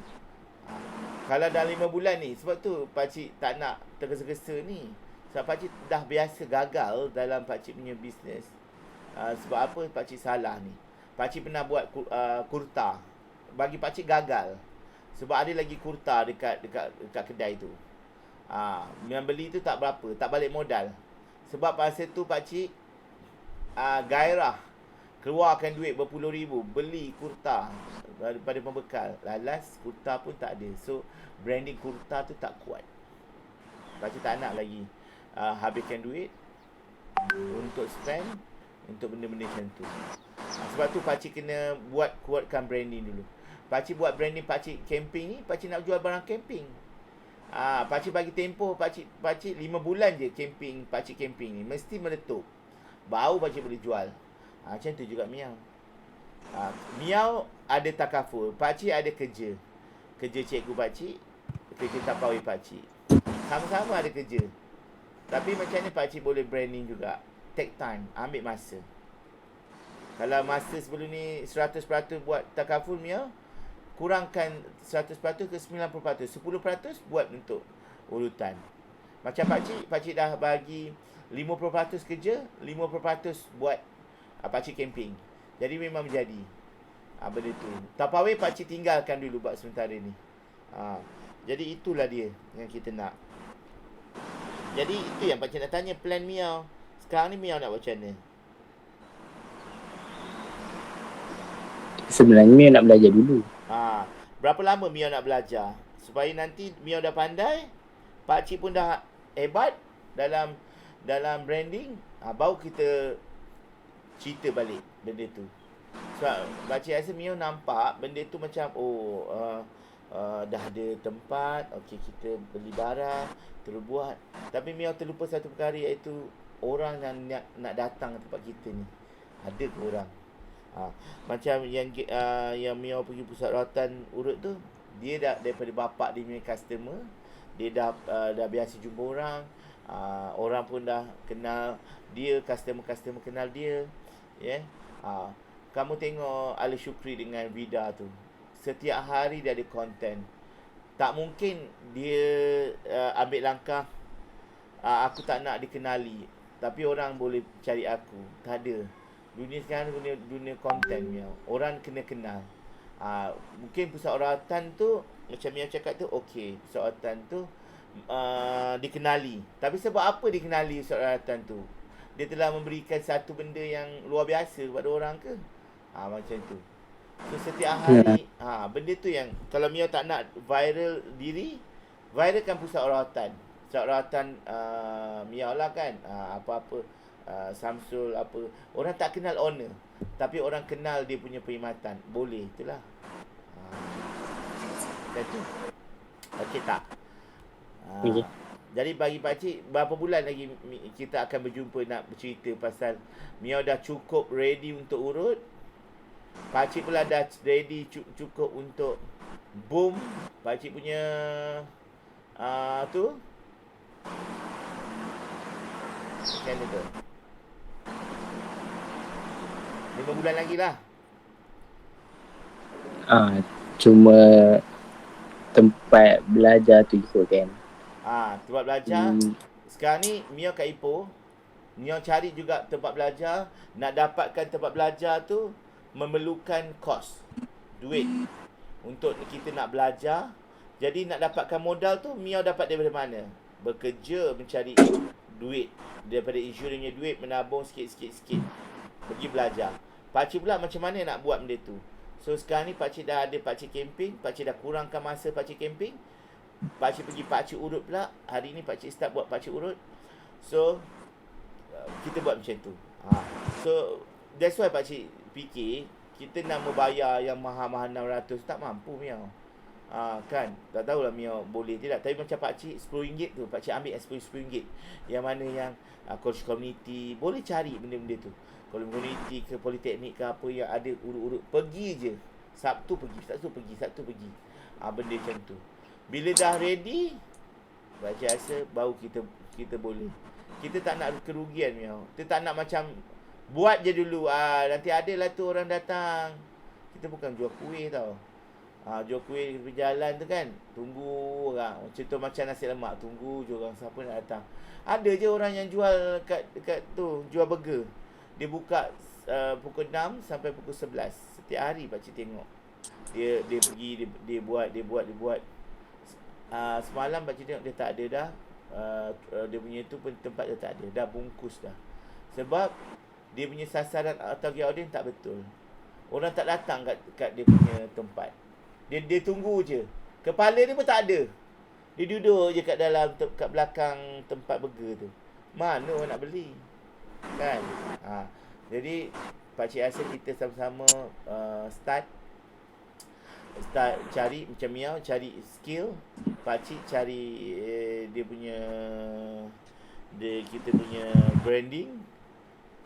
Kalau dalam 5 bulan ni, sebab tu pakcik tak nak tergesa-gesa ni. Sebab pakcik dah biasa gagal dalam pakcik punya bisnes. Sebab apa pakcik salah ni? Pakcik pernah buat kurta. Bagi pakcik gagal. Sebab ada lagi kurta dekat kedai tu. Yang beli tu tak berapa, tak balik modal. Sebab masa tu pakcik gairah keluarkan duit berpuluh ribu beli kurta daripada pembekal. Lalas kurta pun tak ada. So branding kurta tu tak kuat. Pakcik tak nak lagi habiskan duit untuk spend untuk benda-benda macam tu. Sebab tu pakcik kena kuatkan branding dulu. Pakcik buat branding pakcik camping ni, pakcik nak jual barang camping. Pakcik bagi tempoh pakcik 5 bulan je pakcik camping ni mesti meletup. Baru pakcik boleh jual. Macam tu juga Miao. Miao ada takaful, pakcik ada kerja. Kerja cikgu pakcik, kerja tapawai pakcik. Sama-sama ada kerja. Tapi macam ni pakcik boleh branding juga. Take time, ambil masa. Kalau masa sebelum ni 100% buat takaful Miao, kurangkan 100% ke 90%. 10% buat untuk urutan. Macam pakcik dah bagi 50% kerja, 50% buat pakcik camping. Jadi memang menjadi benda tu. Tapawai pakcik tinggalkan dulu buat sementara ni. Jadi itulah dia yang kita nak. Jadi itu yang pakcik nak tanya plan Miao. Sekarang ni Miao nak buat macam mana? Sebenarnya Mio nak belajar dulu. Berapa lama Mio nak belajar? Supaya nanti Mio dah pandai, pakcik pun dah hebat dalam branding, baru kita cerita balik benda tu. Sebab pakcik rasa Mio nampak benda tu macam dah ada tempat, okey kita beli barang, terus buat. Tapi Mio terlupa satu perkara, iaitu orang yang nak datang ke tempat kita ni. Ada ke orang? Macam yang Mio pergi pusat rawatan urut tu, dia dah daripada bapak dia punya customer, dia dah biasa jumpa orang, orang pun dah kenal dia, customer kenal dia, kamu tengok Ali Shukri dengan Vida tu, setiap hari dia ada konten. Tak mungkin dia ambil langkah aku tak nak dikenali, tapi orang boleh cari aku. Tak ada. Dunia sekarang dunia konten Miao. Orang kena kenal. Mungkin pusat rawatan tu macam Miao cakap tu, okey, pusat rawatan tu dikenali. Tapi sebab apa dikenali pusat rawatan tu? Dia telah memberikan satu benda yang luar biasa kepada orang ke? Macam tu. So setiap hari benda tu yang kalau Miao tak nak viral diri, viralkan pusat rawatan. Pusat rawatan Miao lah kan. Apa-apa Samsul apa, orang tak kenal owner, tapi orang kenal dia punya perkhidmatan. Boleh, itulah. Macam tu. Okey tak? Okay. Jadi bagi pakcik, berapa bulan lagi kita akan berjumpa nak bercerita pasal Miao dah cukup ready untuk urut, pakcik pula dah ready cukup untuk boom pakcik punya Tu macam mana tu? 5 bulan lagi lah. Cuma tempat belajar tu ikut kan. Tempat belajar. Sekarang ni Mio kat Ipoh. Mio cari juga tempat belajar. Nak dapatkan tempat belajar tu memerlukan kos, duit untuk kita nak belajar. Jadi nak dapatkan modal tu Mio dapat daripada mana? Bekerja mencari duit daripada insurans duit, menabung sikit-sikit pergi belajar. Pakcik pula macam mana nak buat benda tu? So sekarang ni pakcik dah ada pakcik camping, pakcik dah kurangkan masa pakcik camping. Pakcik pergi pakcik urut pula. Hari ni pakcik start buat pakcik urut. So kita buat macam tu. So that's why pakcik fikir kita nak membayar yang mahal-mahal 600 tak mampu Mio. Kan, tak tahulah Mio boleh tidak. Tapi macam pakcik RM10 tu, pakcik ambil RM10. Yang mana yang coach community boleh cari benda-benda tu. Kalau community ke politeknik ke apa yang ada urut-urut, pergi je. Sabtu pergi. Benda macam tu. Bila dah ready, pakcik rasa baru kita boleh. Kita tak nak kerugian Mio. Kita tak nak macam buat je dulu. Nanti adalah tu orang datang. Kita bukan jual kuih tau. Jual kuih di jalan tu kan, tunggu orang. Contoh macam nasi lemak, tunggu je orang siapa nak datang. Ada je orang yang jual dekat tu, jual burger. Dia buka pukul 6 sampai pukul 11. Setiap hari pakcik tengok. Dia pergi, dia buat. Semalam pakcik tengok dia tak ada dah. Dia punya tu pun tempat dia tak ada. Dah bungkus dah. Sebab dia punya sasaran target audience tak betul. Orang tak datang kat dia punya tempat. Dia tunggu je. Kepala dia pun tak ada. Dia duduk je kat belakang tempat burger tu. Mana orang nak beli? Kan? Jadi pakcik rasa kita sama-sama start cari macam Mio, cari skill. Pakcik cari kita punya branding.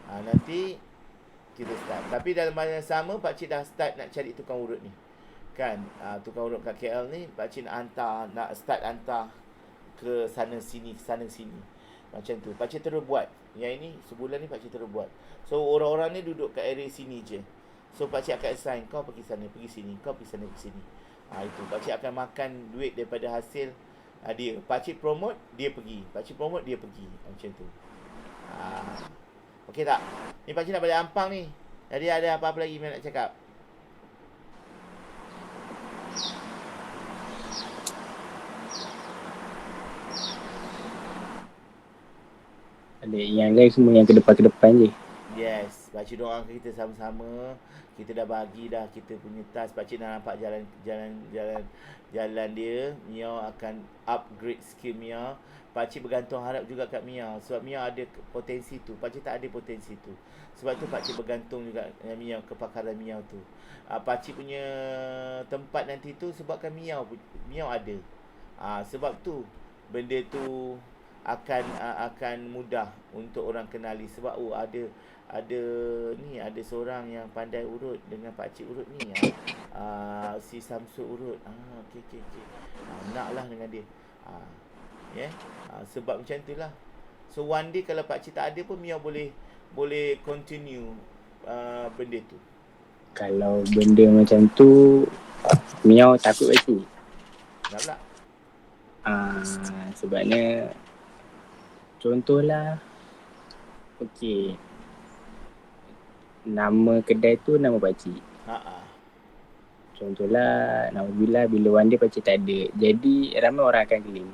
Nanti kita start. Tapi dalam masa yang sama pakcik dah start nak cari tukang urut ni. Kan, tukang urut kat KL ni pakcik nak start hantar ke sana sini. Macam tu. Pakcik terus buat. Yang ini sebulan ni pakcik terus buat. So orang-orang ni duduk kat area sini je. So pakcik akan assign, kau pergi sana, pergi sini, kau pergi sana, pergi sini. Itu pakcik akan makan duit daripada hasil dia. Pakcik promote, dia pergi. Pakcik promote, dia pergi. Macam tu. Okey tak? Ni pakcik nak balik Ampang ni. Jadi ada apa-apa lagi nak cakap? Ada yang lain semua yang ke depan je. Yes, pakcik doakan kita sama-sama. Kita dah bagi dah kita punya task. Pakcik dah nampak jalan dia. Mio akan upgrade skill Mio. Pakcik bergantung harap juga kat Mio. Sebab Mio ada potensi tu. Pakcik tak ada potensi tu. Sebab tu pakcik bergantung juga dengan Mio, kepakaran Mio tu. Pakcik punya tempat nanti tu sebabkan Mio ada. Sebab tu benda tu akan mudah untuk orang kenali. Sebab ada seorang yang pandai urut dengan pakcik urut ni. Si Samsul urut. Okey. Naklah dengan dia. Sebab macam itulah. So one day kalau pakcik tak ada pun Mio boleh continue benda tu. Kalau benda macam tu Mio takut pakcik. Kenapa pula? Sebabnya contohlah, okey, nama kedai tu nama pakcik. Contohlah, Nauzubillah bila one day pakcik tak ada, jadi ramai orang akan claim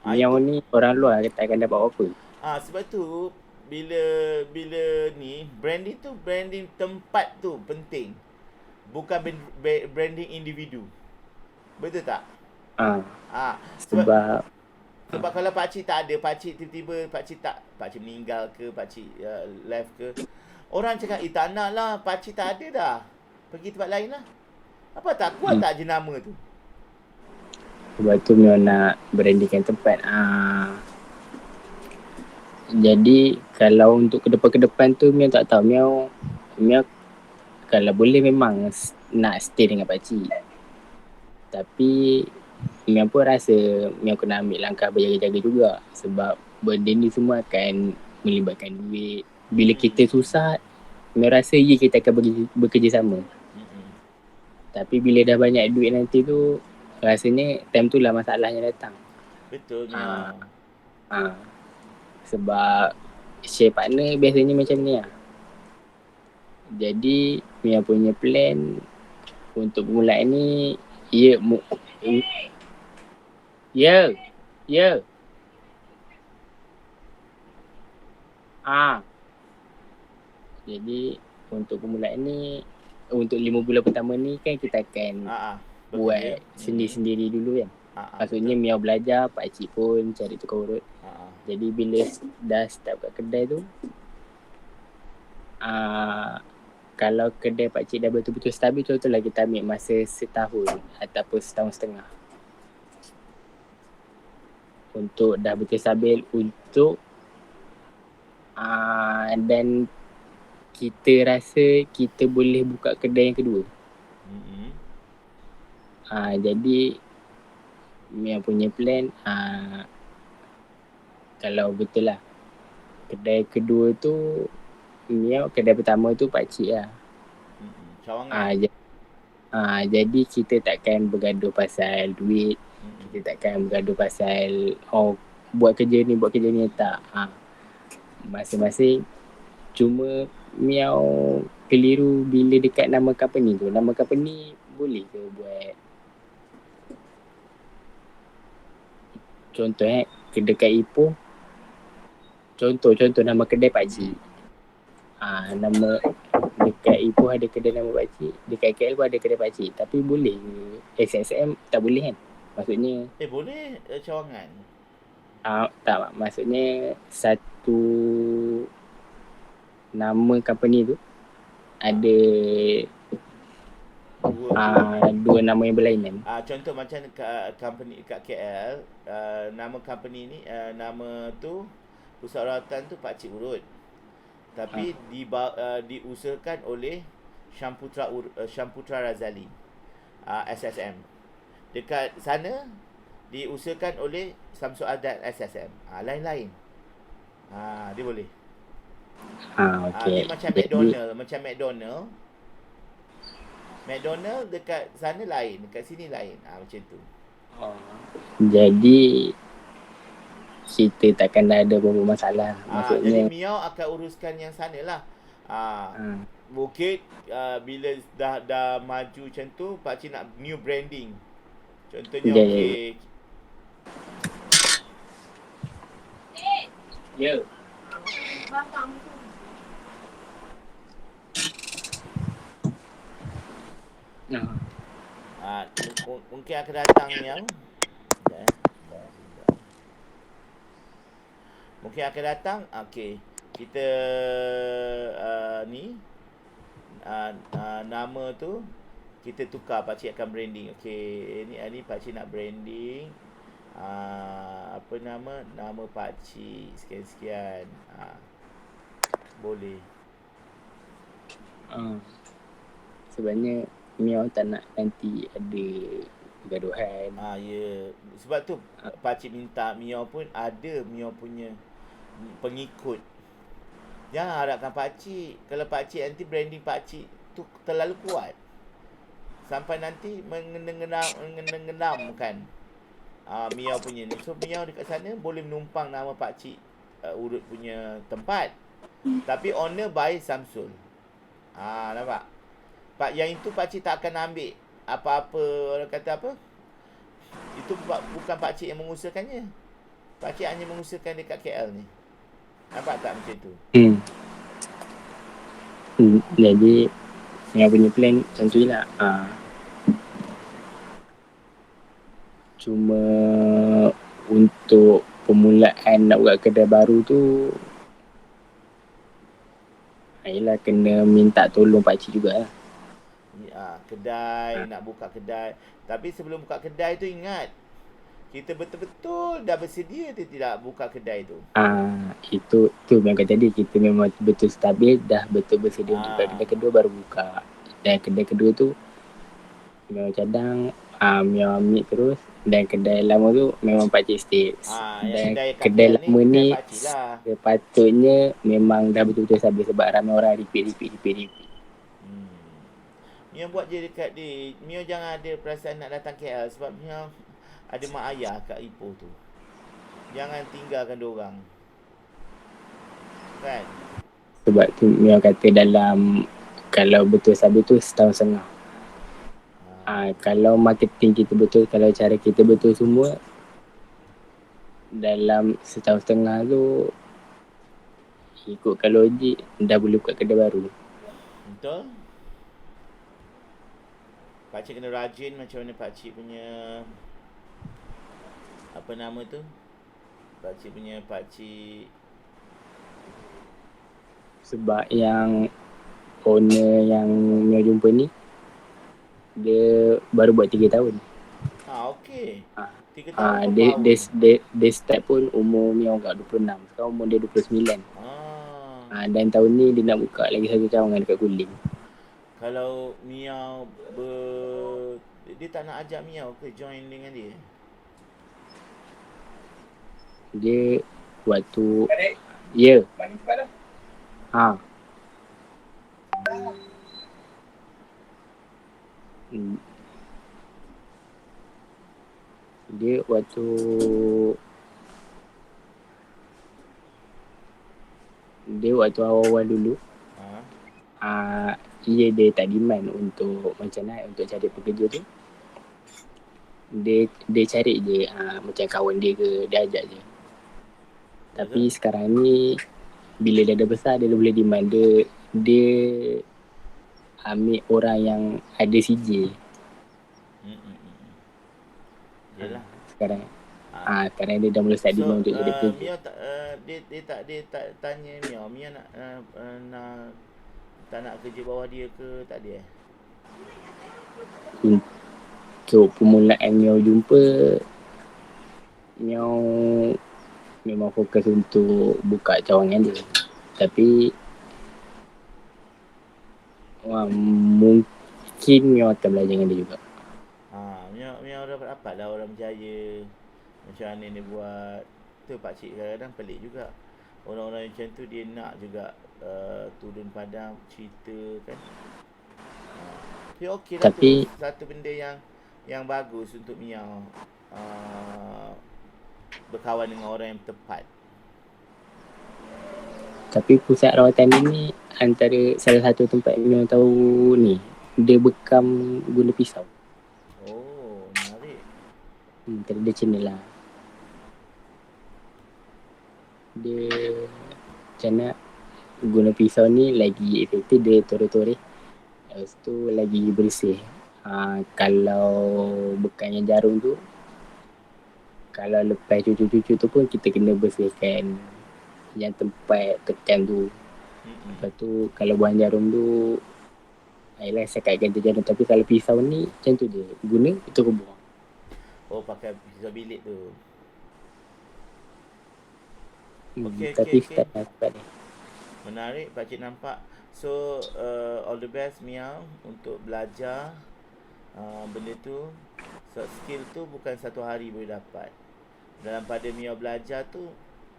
Mio ni orang luar tak akan dapat apa-apa. Sebab tu bila ni branding tu, branding tempat tu penting. Bukan branding individu. Betul tak? Sebab kalau pakcik tak ada, pakcik tiba-tiba pakcik meninggal ke, pakcik left ke, orang cakap, tak nak lah, pakcik tak ada dah, pergi tempat lain lah. Apa tak kuat tak jenama tu? Sebab tu Mio nak brandingkan tempat. Jadi kalau untuk ke depan tu Mio tak tahu. Mio kalau boleh memang nak stay dengan pakcik. Tapi Mia pun rasa Mia kena ambil langkah berjaga-jaga juga. Sebab benda ni semua akan melibatkan duit. Bila kita susah, Mia rasa kita akan bekerjasama. Tapi bila dah banyak duit nanti tu, rasanya time tu lah masalahnya datang. Betul, Mia. Sebab share partner biasanya macam ni lah. Jadi Mia punya plan untuk permulaan ni, jadi untuk permulaan ni, untuk 5 bulan pertama ni kan kita akan buat sendiri-sendiri dulu kan. Maksudnya Mia belajar, pakcik pun cari tukar urut. Jadi bila dah start kat kedai tu, kalau kedai pakcik dah betul-betul stabil, contohlah kita ambil masa setahun ataupun setahun setengah untuk dah betul stabil untuk dan kita rasa kita boleh buka kedai yang kedua. Jadi Mia punya plan, kalau betul lah kedai kedua tu Mia, kedai pertama tu pakcik lah. Jadi kita takkan bergaduh pasal duit. Kita takkan bergaduh pasal buat kerja ni tak. Masing-masing. Cuma Mia keliru bila dekat nama company tu. Nama company boleh ke buat, contoh dekat Ipoh, contoh nama kedai pakcik. Nama dekat Ipoh ada kedai nama pakcik, dekat KL pun ada kedai pakcik. Tapi boleh ke SSM? Tak boleh kan? Maksudnya boleh cawangan. Tak, maksudnya satu nama company tu ada dua nama yang berlainan. Contoh macam company kat KL, nama company ni, nama tu pusat rawatan tu Pakcik Urut. Tapi diusahakan oleh Syamputra Razali, SSM. Dekat sana diusahakan oleh Samsul Adat, SSM. Lain-lain. Dia boleh. Okay. Dia macam McDonald dekat sana lain, dekat sini lain. Macam tu. Jadi kita takkan ada apa-apa masalah. Maksudnya jadi Mia akan uruskan yang sana lah. Bukit bila dah maju macam tu, pakcik nak new branding. Contohnya mungkin akan datang yang mungkin akan datang, kita nama tu kita tukar, pakcik akan branding. Ni pakcik nak branding, apa nama pakcik sekian-sekian. Boleh. Sebenarnya Mia tak nak nanti ada gaduhan. Sebab tu pakcik minta Mia pun ada Mia punya pengikut. Jangan harapkan pakcik, kalau pakcik nanti branding pakcik tu terlalu kuat sampai nanti mengenam-genamkan Mia punya ni. So Mia dekat sana boleh menumpang nama pakcik Urut punya tempat, tapi owner by Samsul. Nampak? Yang itu pakcik tak akan ambil apa-apa, orang kata apa, itu bukan pakcik yang mengusahakannya. Pakcik hanya mengusahakan dekat KL ni. Nampak tak macam tu? Jadi yang punya plan macam tu lah. Cuma untuk permulaan nak buat kedai baru tu, yelah kena minta tolong pakcik jugalah. Kedai, nak buka kedai. Tapi sebelum buka kedai tu ingat, kita betul-betul dah bersedia atau tidak buka kedai tu? Itu memang tadi kita memang betul stabil, dah betul bersedia untuk kedai kedua baru buka. Dan kedai kedua tu memang cadang Mia ambil terus. Dan kedai lama tu memang pakcik stay. Yang Dan kedai kedai KKL lama kedai ni pakcik lah. sepatutnya memang dah betul-betul sabar sebab ramai orang repeat. Mio buat je dekat dia. Mio jangan ada perasaan nak datang KL sebab Mio ada mak ayah kat Ipoh tu. Jangan tinggalkan diorang. Kan? Sebab tu Mio kata dalam kalau betul sabar tu setahun setengah. Kalau marketing kita betul, kalau cara kita betul semua, dalam setahun setengah tu ikutkan logik dah boleh buka kedai baru. Betul? Pakcik kena rajin macam mana pakcik punya apa nama tu? Pakcik Sebab yang owner yang Mio jumpa ni dia baru buat 3 tahun. Okey. 3 tahun pun dia start pun umur Mio kat 26. Sekarang umur dia 29. Dan tahun ni dia nak buka lagi satu cawangan dekat Kuling. Kalau Mio dia tak nak ajak Mio ke join dengan dia? Dia waktu ya. Dia waktu awal-awal dulu dia tak demand untuk macam mana untuk cari pekerja tu. Dia cari je macam kawan dia ke, dia ajak je. Tapi sekarang ni bila dia dah besar dia boleh demand. Dia ambil orang yang ada CJ. Yalah. Sekarang dia dah mula start demand untuk jadi pekerja. Mio dia tak tanya Mio nak tak nak kerja bawah dia ke, tak ada Untuk permulaan Mio jumpa, Mio memang fokus untuk buka cawangan dia. Tapi mungkin Mio akan belajar dengan dia juga. Mio dapat lah orang berjaya. Macam mana dia buat. Tu pakcik kadang-kadang pelik juga. Orang-orang macam tu dia nak juga turun padang cerita kan. Tapi okey lah tu satu benda yang bagus untuk Mio berkawan dengan orang yang tepat. Tapi pusat rawatan ni antara salah satu tempat Mio tahu ni, dia bekam guna pisau. Menarik. Tradisional lah. Dia macam nak guna pisau ni lagi efektif, dia tore-tore. Lepas tu lagi bersih. Kalau bekalnya jarum tu, kalau lepas cucu-cucu tu pun kita kena bersihkan yang tempat tekan tu. Lepas tu kalau buang jarum tu, ayolah sekat ganti jarum. Tapi kalau pisau ni macam tu je, guna itu ke buang. Pakai pisau bilik tu. Tapi start dapat ni. Menarik pakcik nampak. So all the best Mio untuk belajar benda tu. So skill tu bukan satu hari boleh dapat. Dalam pada Mio belajar tu,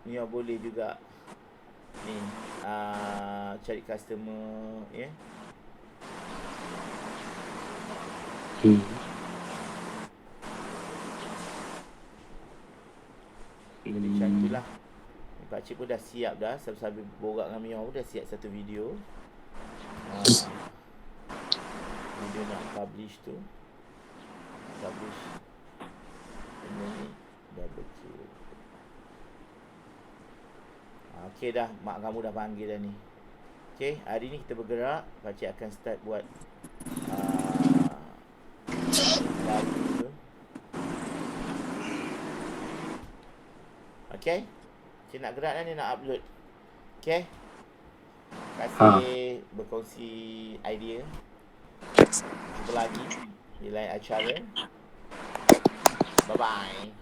Mio boleh juga ni cari customer ya. Macam itulah. Pakcik pun dah siap dah. Sambil borak dengan Mio pun dah siap satu video. Video nak publish tu. Ini ni dah kecil. Okey dah, mak kamu dah panggil dah ni. Okey, hari ni kita bergerak. Pakcik akan start buat baru tu. Okey. Cik nak gerak dah ni, nak upload. Okey. Terima kasih berkongsi idea. Jumpa lagi di lain acara. Bye-bye.